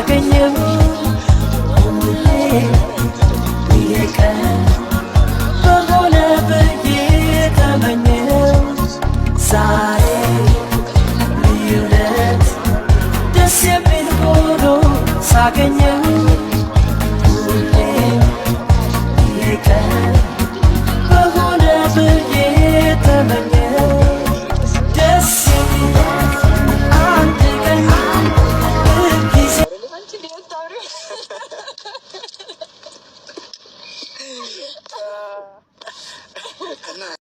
ሳገኘው ሁሌ ይቀር በሆነ ብዬ ተመኘው ዛሬ ልዩ ዕለት ደስ የሚል ሆኖ ሳገኘው ሁሌ ይቀር በሆነ ብዬ ተመኘው ደስ የሚል አንድ ቀን ጊዜ